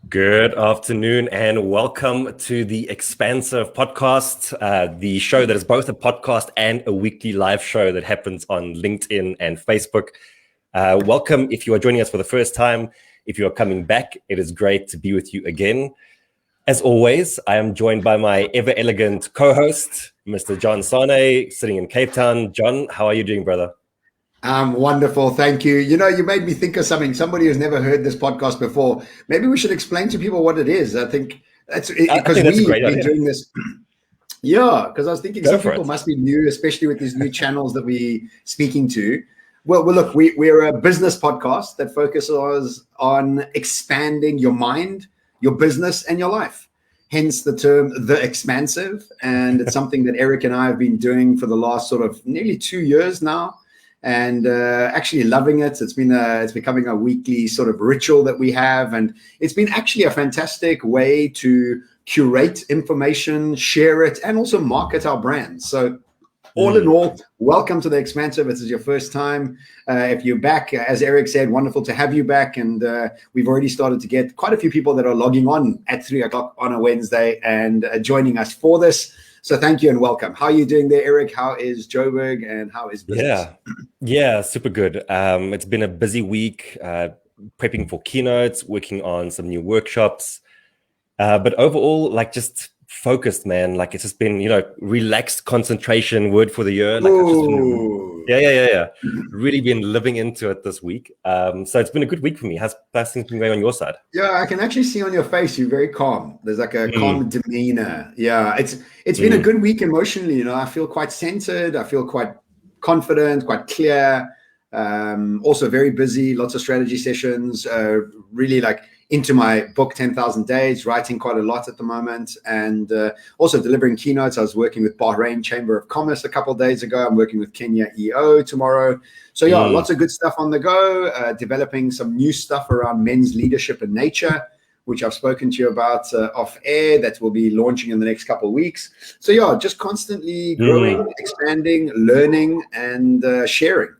Good afternoon and welcome to the Expansive podcast, the show that is both a podcast and a weekly live show that happens on LinkedIn and Facebook. Welcome if you are joining us for the first time. If you are coming back, it is great to be with you again. As always, I am joined by my ever elegant co-host, Mr. John Sanei, sitting in Cape Town. John, how are you doing, brother? Wonderful. Thank you. You know, you made me think of something. Somebody who's never heard this podcast before. Maybe we should explain to people what it is. I think that's because that's a great we've been idea. doing this. Yeah, because I was thinking Go some for people it. must be new, especially with these new channels that we're speaking to. Well, look, we're a business podcast that focuses on expanding your mind, your business, and your life. Hence the term The Expansive. And it's something that Erik and I have been doing for the last sort of nearly 2 years now. And actually loving it. It's becoming a weekly sort of ritual that we have, and it's been actually a fantastic way to curate information, share it, and also market our brand. So all in all, welcome to the Expansive. This is your first time. If you're back, as Erik said, wonderful to have you back. And we've already started to get quite a few people that are logging on at 3 o'clock on a Wednesday and joining us for this. So thank you and welcome. How are you doing there, Erik? How is Joburg and how is business? Yeah, super good. It's been a busy week, prepping for keynotes, working on some new workshops. But overall, like just focused, man. Like it's just been, relaxed concentration word for the year. Like I've just been, really been living into it this week. So it's been a good week for me. How's things been going on your side? Yeah, I can actually see on your face you're very calm. There's like a calm demeanor. Yeah, it's been a good week emotionally. You know, I feel quite centered. I feel quite confident, quite clear. Also very busy. Lots of strategy sessions. Really like into my book 10,000 Days, writing quite a lot at the moment, and also delivering keynotes. I was working with Bahrain Chamber of Commerce a couple of days ago. I'm working with Kenya EO tomorrow. So yeah, lots of good stuff on the go, developing some new stuff around men's leadership and nature, which I've spoken to you about off air, that will be launching in the next couple of weeks. So yeah, just constantly growing, expanding, learning, and sharing.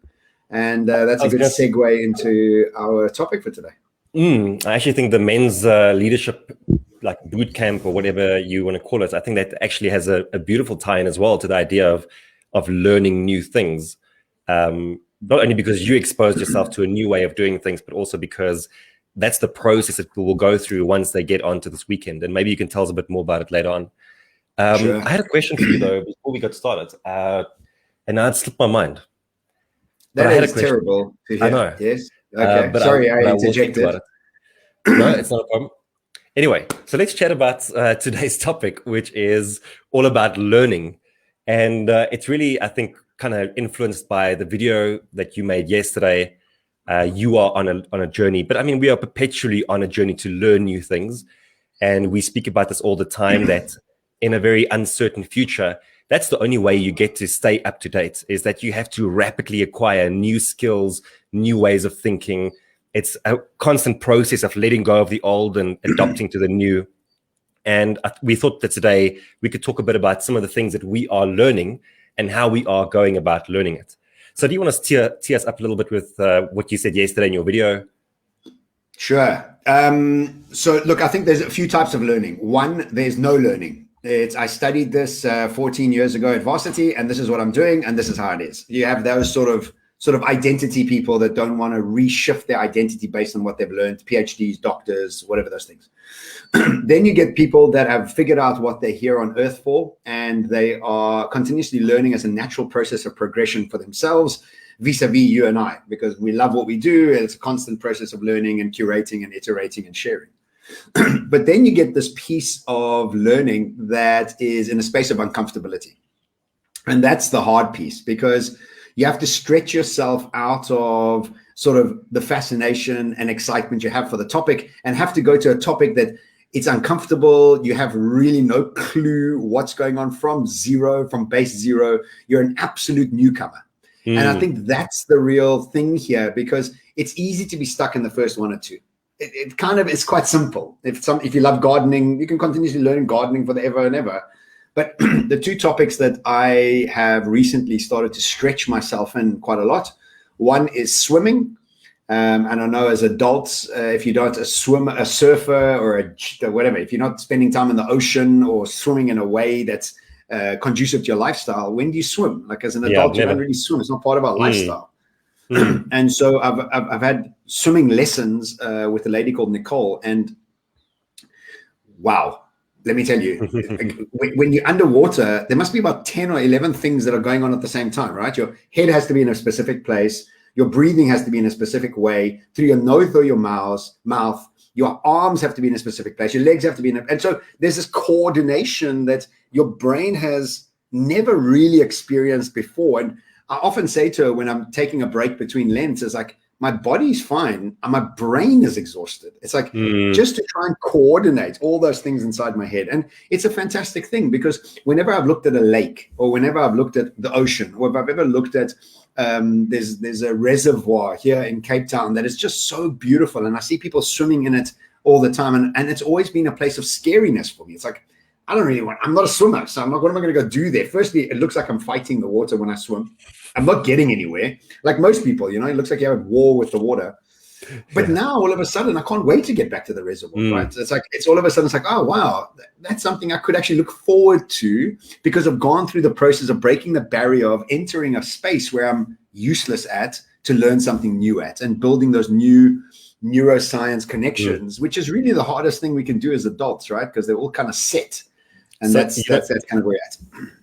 And that's a good segue into our topic for today. I actually think the men's leadership, like boot camp or whatever you want to call it, I think that actually has a beautiful tie-in as well to the idea of learning new things. Not only because you exposed yourself to a new way of doing things, but also because that's the process that people will go through once they get onto this weekend. And maybe you can tell us a bit more about it later on. Sure. I had a question for you though before we got started, and now it slipped my mind. That is terrible to hear. I know. Yes. Okay. Sorry, I interjected. No, it's not a problem. Anyway, so let's chat about today's topic, which is all about learning. And it's really, I think, kind of influenced by the video that you made yesterday. You are on a journey, but I mean, we are perpetually on a journey to learn new things. And we speak about this all the time, that in a very uncertain future, that's the only way you get to stay up to date, is that you have to rapidly acquire new skills, new ways of thinking. It's a constant process of letting go of the old and adopting to the new. And we thought that today we could talk a bit about some of the things that we are learning and how we are going about learning it. So do you want to tee us up a little bit with what you said yesterday in your video? Sure. So look, I think there's a few types of learning. One, there's no learning. I studied this 14 years ago at varsity, and this is what I'm doing, and this is how it is. You have those sort of identity people that don't want to reshift their identity based on what they've learned, PhDs, doctors, whatever those things. Then you get people that have figured out what they're here on earth for, and they are continuously learning as a natural process of progression for themselves, vis-a-vis you and I, because we love what we do, and it's a constant process of learning and curating and iterating and sharing. But then you get this piece of learning that is in a space of uncomfortability. And that's the hard piece, because you have to stretch yourself out of sort of the fascination and excitement you have for the topic, and have to go to a topic that it's uncomfortable. You have really no clue what's going on from base zero. You're an absolute newcomer. And I think that's the real thing here, because it's easy to be stuck in the first one or two. It's quite simple. If you love gardening, you can continuously learn gardening for ever and ever. But the two topics that I have recently started to stretch myself in quite a lot, one is swimming, And I know as adults, if you don't a surfer, or whatever, if you're not spending time in the ocean or swimming in a way that's conducive to your lifestyle, when do you swim? Like as an adult, you don't really swim. It's not part of our lifestyle. And so I've had swimming lessons with a lady called Nicole, and wow, let me tell you, when you're underwater, there must be about 10 or 11 things that are going on at the same time, right? Your head has to be in a specific place. Your breathing has to be in a specific way, through your nose or your mouth. Your arms have to be in a specific place. Your legs have to be in a, and so there's this coordination that your brain has never really experienced before. And I often say to her when I'm taking a break between lengths, it's like, my body's fine and my brain is exhausted. It's like just to try and coordinate all those things inside my head. And it's a fantastic thing, because whenever I've looked at a lake, or whenever I've looked at the ocean, or if I've ever looked at there's a reservoir here in Cape Town that is just so beautiful, and I see people swimming in it all the time, and it's always been a place of scariness for me. It's like, I'm not a swimmer, so what am I going to go do there? Firstly, it looks like I'm fighting the water when I swim. I'm not getting anywhere. Like most people, it looks like you're at war with the water. But now all of a sudden, I can't wait to get back to the reservoir, right? It's all of a sudden, it's like, oh, wow, that's something I could actually look forward to, because I've gone through the process of breaking the barrier of entering a space where I'm useless at, to learn something new at, and building those new neuroscience connections, which is really the hardest thing we can do as adults, right? Because they're all kind of set. And so that's kind of where you're at.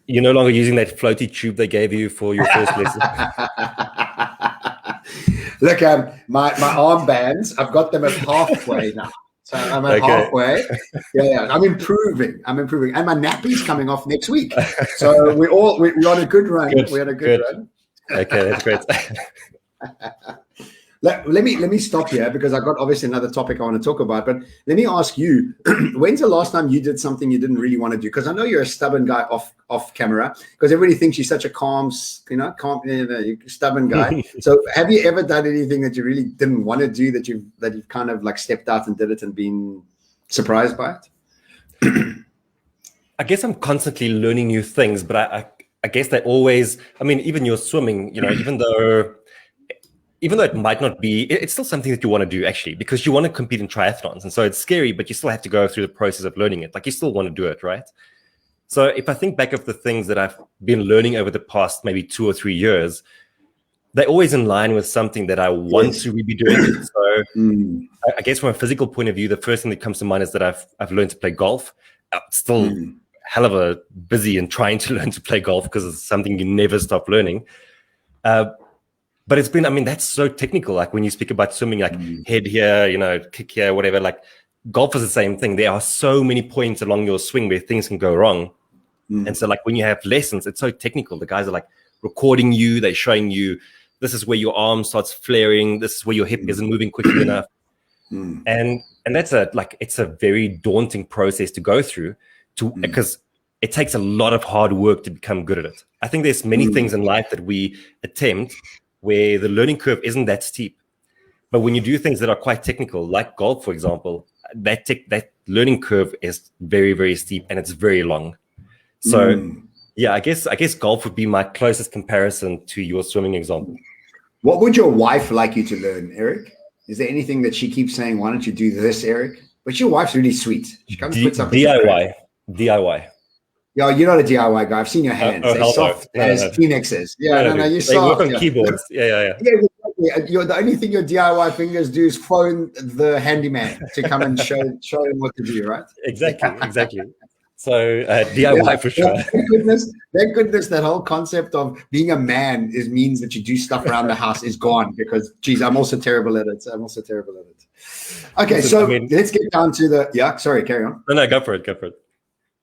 You're no longer using that floaty tube they gave you for your first lesson. Look, my armbands, I've got them at halfway now. So I'm at halfway. Yeah, I'm improving. And my nappy's coming off next week. So we're on a good run. We had a good run. Okay, that's great. Let me stop here, because I've got obviously another topic I want to talk about. But let me ask you, when's the last time you did something you didn't really want to do? Because I know you're a stubborn guy off camera, because everybody thinks you're such a calm, stubborn guy. So have you ever done anything that you really didn't want to do, that you've kind of like stepped out and did it and been surprised by it? I guess I'm constantly learning new things, but I guess that always, even your swimming, even though it might not be, it's still something that you want to do, actually, because you want to compete in triathlons. And so it's scary, but you still have to go through the process of learning it. Like, you still want to do it, right? So if I think back of the things that I've been learning over the past maybe 2 or 3 years, they're always in line with something that I want to be doing. So I guess from a physical point of view, the first thing that comes to mind is that I've learned to play golf. Still hell of a busy and trying to learn to play golf, because it's something you never stop learning. But it's been, that's so technical. Like when you speak about swimming, like head here, kick here, whatever, like golf is the same thing. There are so many points along your swing where things can go wrong. And so like when you have lessons, it's so technical. The guys are like recording you, they're showing you, this is where your arm starts flaring. This is where your hip isn't moving quickly enough. And that's it's a very daunting process to go through, because it takes a lot of hard work to become good at it. I think there's many things in life that we attempt where the learning curve isn't that steep. But when you do things that are quite technical, like golf, for example, that learning curve is very, very steep, and it's very long. So yeah, I guess golf would be my closest comparison to your swimming example. What would your wife like you to learn, Erik? Is there anything that she keeps saying, why don't you do this, Erik? But your wife's really sweet. She comes puts up DIY. Yeah, you're not a DIY guy. I've seen your hands. They're soft as Kleenexes. Yeah, you're soft. They work on keyboards. Yeah. The only thing your DIY fingers do is phone the handyman to come and show him what to do, right? Exactly. So DIY for sure. Thank goodness that whole concept of being a man means that you do stuff around the house is gone, because, geez, I'm also terrible at it. Okay, so let's get down to the, sorry, carry on. No, go for it.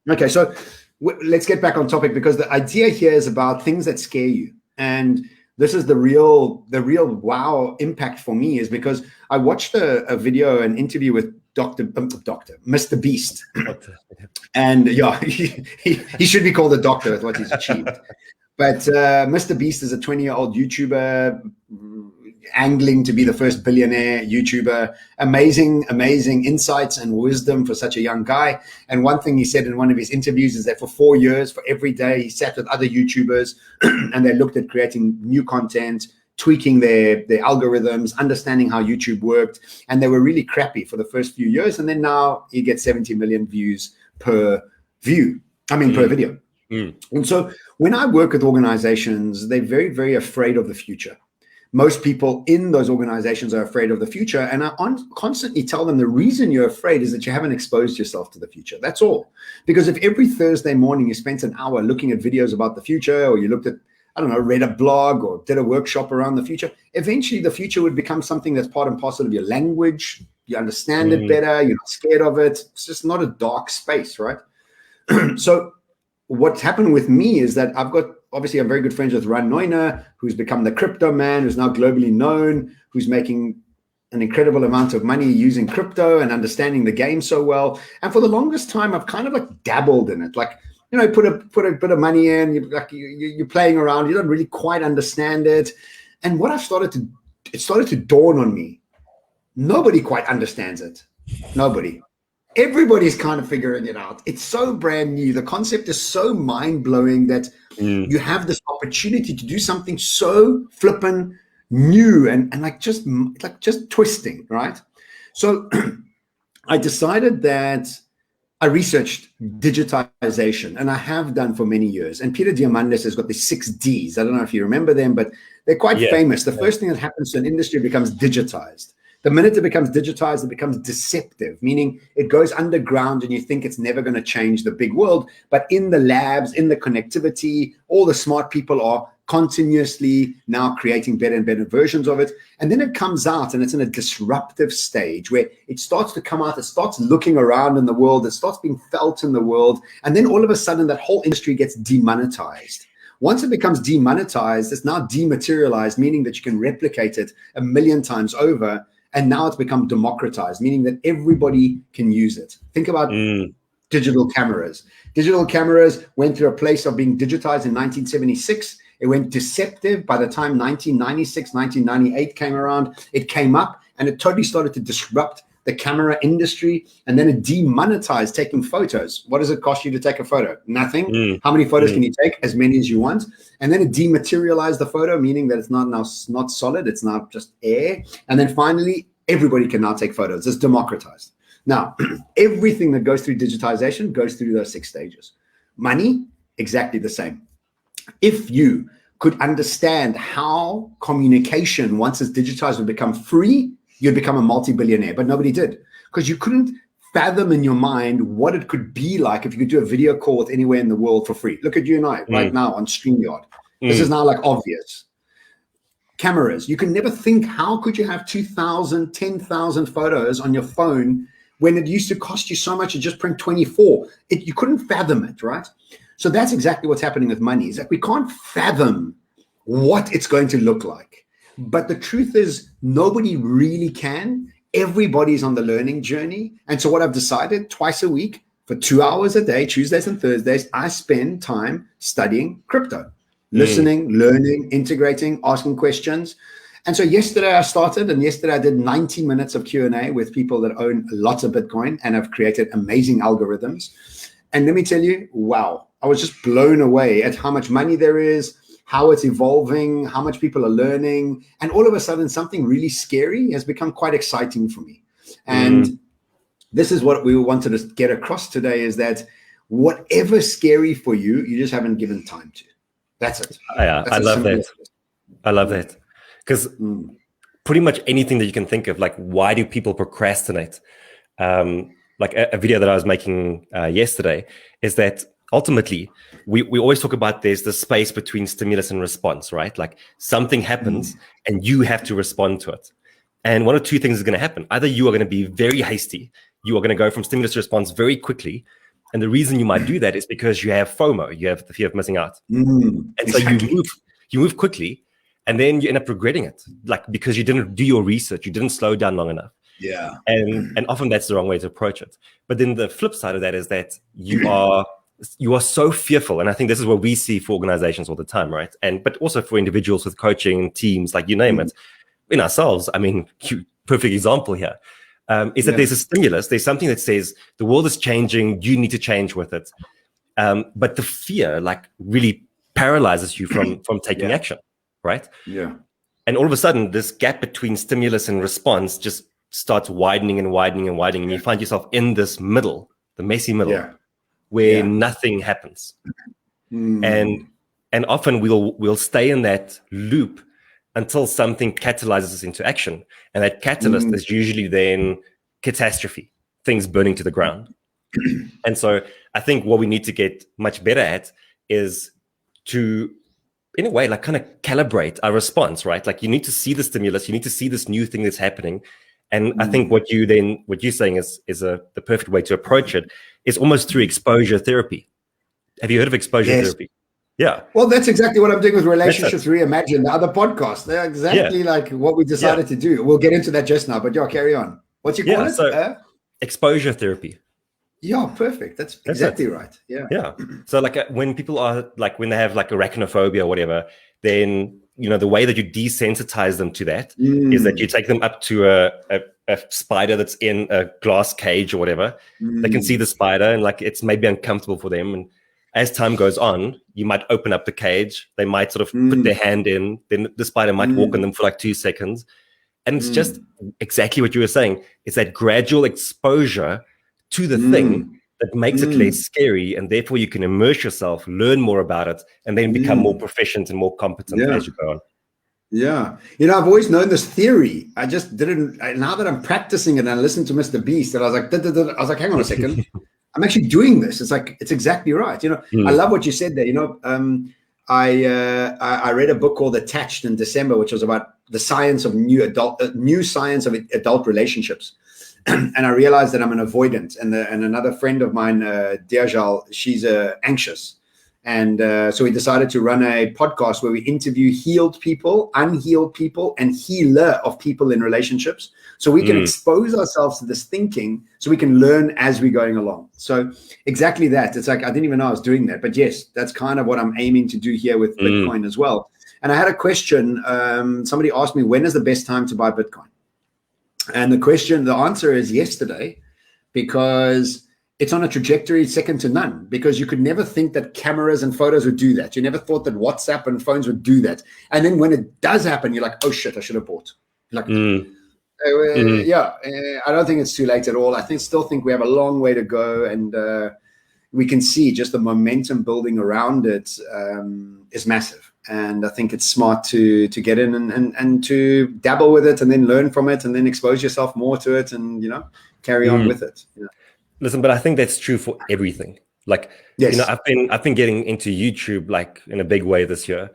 Okay, so let's get back on topic, because the idea here is about things that scare you. And this is the real wow impact for me, is because I watched a video, an interview with Mr. Beast. And he should be called a doctor with what he's achieved. But Mr. Beast is a 20-year-old YouTuber, angling to be the first billionaire YouTuber. Amazing insights and wisdom for such a young guy. And one thing he said in one of his interviews is that for 4 years, for every day, he sat with other YouTubers and they looked at creating new content, tweaking their algorithms, understanding how YouTube worked, and they were really crappy for the first few years. And then now he gets 70 million views per view. I mean, per video. And so when I work with organizations, they're very, very afraid of the future. Most people in those organizations are afraid of the future. And I constantly tell them the reason you're afraid is that you haven't exposed yourself to the future. That's all. Because if every Thursday morning you spent an hour looking at videos about the future, or you looked at, I don't know, read a blog or did a workshop around the future, eventually the future would become something that's part and parcel of your language. You understand it better. You're not scared of it. It's just not a dark space, right? So what's happened with me is that I'm very good friends with Ran Neuner, who's become the crypto man, who's now globally known, who's making an incredible amount of money using crypto and understanding the game so well. And for the longest time, I've kind of like dabbled in it, like, you know, put a bit of money in, you're playing around, you don't really quite understand it. And what it started to dawn on me, nobody quite understands it. Nobody. Everybody's kind of figuring it out. It's so brand new. The concept is so mind-blowing that you have this opportunity to do something so flippin' new and like just twisting, right? So I decided that I researched digitization, and I have done for many years. And Peter Diamandis has got the 6 Ds. I don't know if you remember them, but they're quite famous. The first thing that happens to an industry becomes digitized. The minute it becomes digitized, it becomes deceptive, meaning it goes underground and you think it's never going to change the big world. But in the labs, in the connectivity, all the smart people are continuously now creating better and better versions of it. And then it comes out and it's in a disruptive stage where it starts to come out, it starts looking around in the world, it starts being felt in the world. And then all of a sudden that whole industry gets demonetized. Once it becomes demonetized, it's now dematerialized, meaning that you can replicate it 1 million times over. And now it's become democratized, meaning that everybody can use it. Think about digital cameras. Digital cameras went through a place of being digitized in 1976. It went deceptive by the time 1996, 1998 came around. It came up and it totally started to disrupt the camera industry. And then it demonetized taking photos. What does it cost you to take a photo? Nothing. How many photos can you take? As many as you want. And then it dematerialized the photo, meaning that it's not solid. It's not just air. And then finally, everybody can now take photos. It's democratized. Now, everything that goes through digitization goes through those 6 stages. Money, exactly the same. If you could understand how communication, once it's digitized, would become free, you'd become a multi-billionaire. But nobody did, because you couldn't fathom in your mind what it could be like if you could do a video call with anywhere in the world for free. Look at you and I right now on StreamYard. This is now like obvious. Cameras, you can never think, how could you have 2,000, 10,000 photos on your phone when it used to cost you so much to just print 24? You couldn't fathom it, right? So that's exactly what's happening with money, is that we can't fathom what it's going to look like. But the truth is, nobody really can. Everybody's on the learning journey. And so what I've decided, twice a week for 2 hours a day, Tuesdays and Thursdays, I spend time studying crypto, listening, learning, integrating, asking questions. And so yesterday I started, and yesterday I did 90 minutes of Q&A with people that own lots of Bitcoin and have created amazing algorithms. And let me tell you, wow, I was just blown away at how much money there is, how it's evolving, how much people are learning. And all of a sudden, something really scary has become quite exciting for me. And this is what we wanted to get across today, is that whatever's scary for you, you just haven't given time to. That's it. Yeah, I love that. I love that. Because pretty much anything that you can think of, like, why do people procrastinate? Like a video that I was making yesterday is that ultimately we always talk about there's the space between stimulus and response, right? Like something happens and you have to respond to it. And one of two things is going to happen. Either you are going to be very hasty. You are going to go from stimulus to response very quickly. And the reason you might do that is because you have FOMO. You have the fear of missing out. And exactly. So you move quickly, and then you end up regretting it, like because you didn't do your research. You didn't slow down long enough. Yeah. And often that's the wrong way to approach it. But then the flip side of that is that you are so fearful. And I think this is what we see for organizations all the time, right? But also for individuals with coaching teams, like you name it, in ourselves. I mean, perfect example here. Is that there's a stimulus, there's something that says the world is changing, you need to change with it. But the fear like really paralyzes you from taking action, right? Yeah. And all of a sudden, this gap between stimulus and response just starts widening and widening and widening. And you find yourself in this middle, the messy middle, where nothing happens. And often we'll stay in that loop until something catalyzes us into action. And that catalyst is usually then catastrophe, things burning to the ground. And so I think what we need to get much better at is to, in a way, like kind of calibrate our response, right? Like you need to see the stimulus, you need to see this new thing that's happening. And I think what you're saying is the perfect way to approach it is almost through exposure therapy. Have you heard of exposure therapy? Yeah. Well, that's exactly what I'm doing with Relationships Reimagined, the other podcast. They're exactly like what we decided to do. We'll get into that just now, but carry on. What's your call it? So exposure therapy. Yeah, perfect. That's exactly right. Yeah. Yeah. So like when people are like, when they have like arachnophobia or whatever, then, the way that you desensitize them to that is that you take them up to a spider that's in a glass cage or whatever. They can see the spider and like, it's maybe uncomfortable for them. And as time goes on, you might open up the cage. They might sort of put their hand in, then the spider might walk on them for like 2 seconds. And it's just exactly what you were saying. It's that gradual exposure to the thing that makes it less scary. And therefore you can immerse yourself, learn more about it, and then become more proficient and more competent as you go on. Yeah. I've always known this theory. I just didn't, now that I'm practicing it and I listened to Mr. Beast and I was like, hang on a second. I'm actually doing this. It's like, it's exactly right. I love what you said there. I read a book called Attached in December, which was about the science of new science of adult relationships. And I realized that I'm an avoidant. And another friend of mine, Diajal, she's anxious. And so we decided to run a podcast where we interview healed people, unhealed people, and healer of people in relationships. So we can expose ourselves to this thinking so we can learn as we're going along. So exactly that. It's like, I didn't even know I was doing that. But yes, that's kind of what I'm aiming to do here with Bitcoin as well. And I had a question. Somebody asked me, when is the best time to buy Bitcoin? And the answer is yesterday, because it's on a trajectory second to none, because you could never think that cameras and photos would do that. You never thought that WhatsApp and phones would do that. And then when it does happen, you're like, oh shit, I should have bought. Like, I don't think it's too late at all. I still think we have a long way to go. And we can see just the momentum building around it is massive. And I think it's smart to get in and to dabble with it and then learn from it and then expose yourself more to it and, carry on with it. Listen, but I think that's true for everything. Like, I've been getting into YouTube like in a big way this year.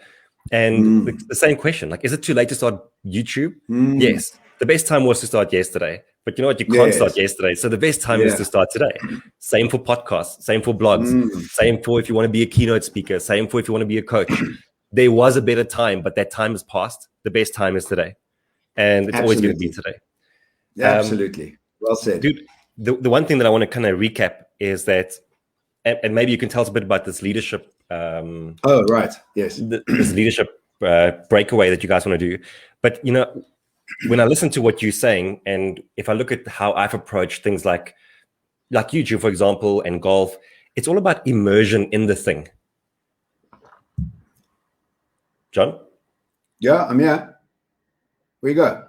And the same question, like, is it too late to start YouTube? Yes. The best time was to start yesterday. But you know what? You can't start yesterday. So the best time is to start today. Same for podcasts, same for blogs, same for if you want to be a keynote speaker, same for if you want to be a coach. There was a better time, but that time is past. The best time is today. And it's always going to be today. Absolutely. Well said. Dude, the one thing that I want to kind of recap is that, and maybe you can tell us a bit about this leadership. Oh, right. Yes. This leadership breakaway that you guys want to do. But, when I listen to what you're saying, and if I look at how I've approached things like YouTube, for example, and golf, it's all about immersion in the thing. John? Yeah, I'm here. Where you go?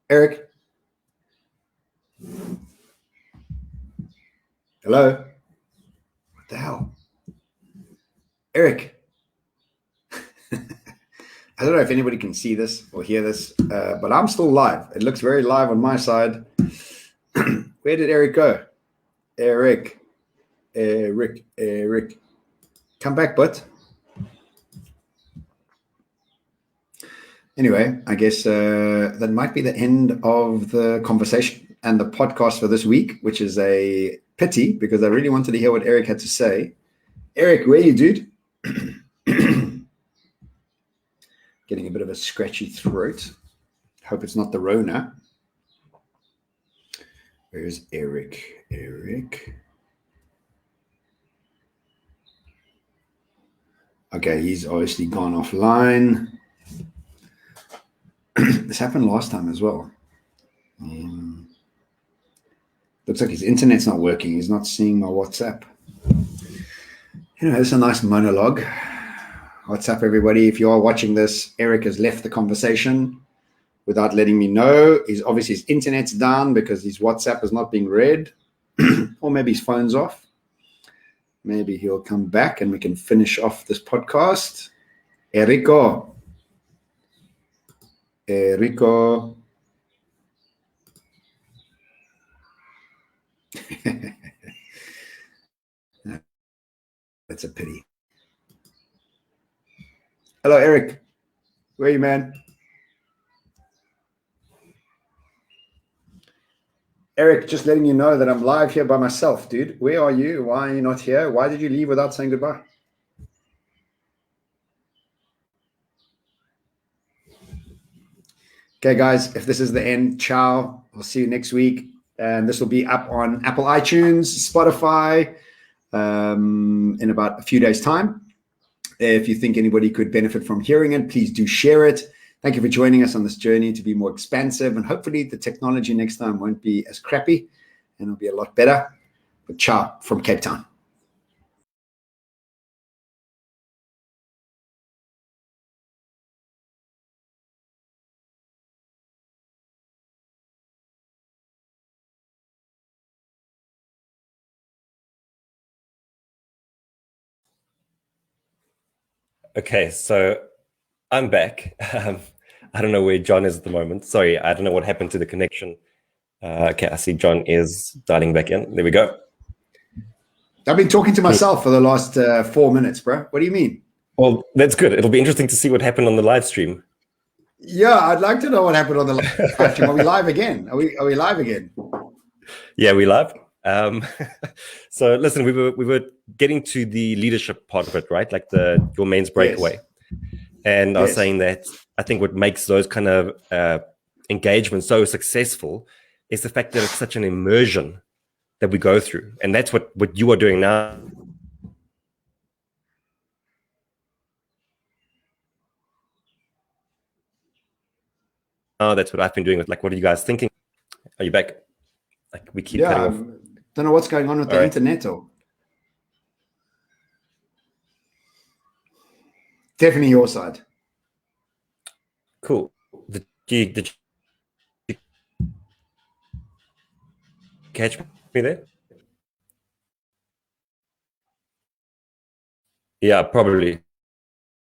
Erik? Hello? What the hell? Erik? I don't know if anybody can see this or hear this, but I'm still live. It looks very live on my side. Where did Erik go? Erik. Come back, bud. Anyway, I guess that might be the end of the conversation and the podcast for this week, which is a pity because I really wanted to hear what Erik had to say. Erik, where are you, dude? Getting a bit of a scratchy throat. Hope it's not the Rona. Where's Erik? Erik. Okay, he's obviously gone offline. This happened last time as well. Looks like his internet's not working. He's not seeing my WhatsApp. It's a nice monologue. What's up, everybody? If you are watching this, Erik has left the conversation without letting me know. He's obviously his internet's down because his WhatsApp is not being read, or maybe his phone's off. Maybe he'll come back and we can finish off this podcast. Eriko. That's a pity. Hello, Erik. Where are you, man? Erik, just letting you know that I'm live here by myself, dude. Where are you? Why are you not here? Why did you leave without saying goodbye? Okay, guys, if this is the end, ciao. I'll see you next week. And this will be up on Apple iTunes, Spotify, in about a few days' time. If you think anybody could benefit from hearing it, please do share it. Thank you for joining us on this journey to be more expansive. And hopefully the technology next time won't be as crappy and it'll be a lot better. But ciao from Cape Town. Okay, so I'm back. I don't know where John is at the moment. Sorry, I don't know what happened to the connection. Okay, I see John is dialing back in. There we go. I've been talking to myself for the last 4 minutes, bro. What do you mean? Well, that's good. It'll be interesting to see what happened on the live stream. Yeah, I'd like to know what happened on the live stream. Are we live again? Are we live again? Yeah, we live. So listen, we were getting to the leadership part of it, right? Like your mains breakaway. Yes. And I was saying that I think what makes those kind of engagements so successful is the fact that it's such an immersion that we go through. And that's what you are doing now. That's what I've been doing with, like, what are you guys thinking? Are you back? Like, we keep cutting off. Don't know what's going on with the internet. Or definitely your side. Cool. Did you catch me there? Yeah, probably.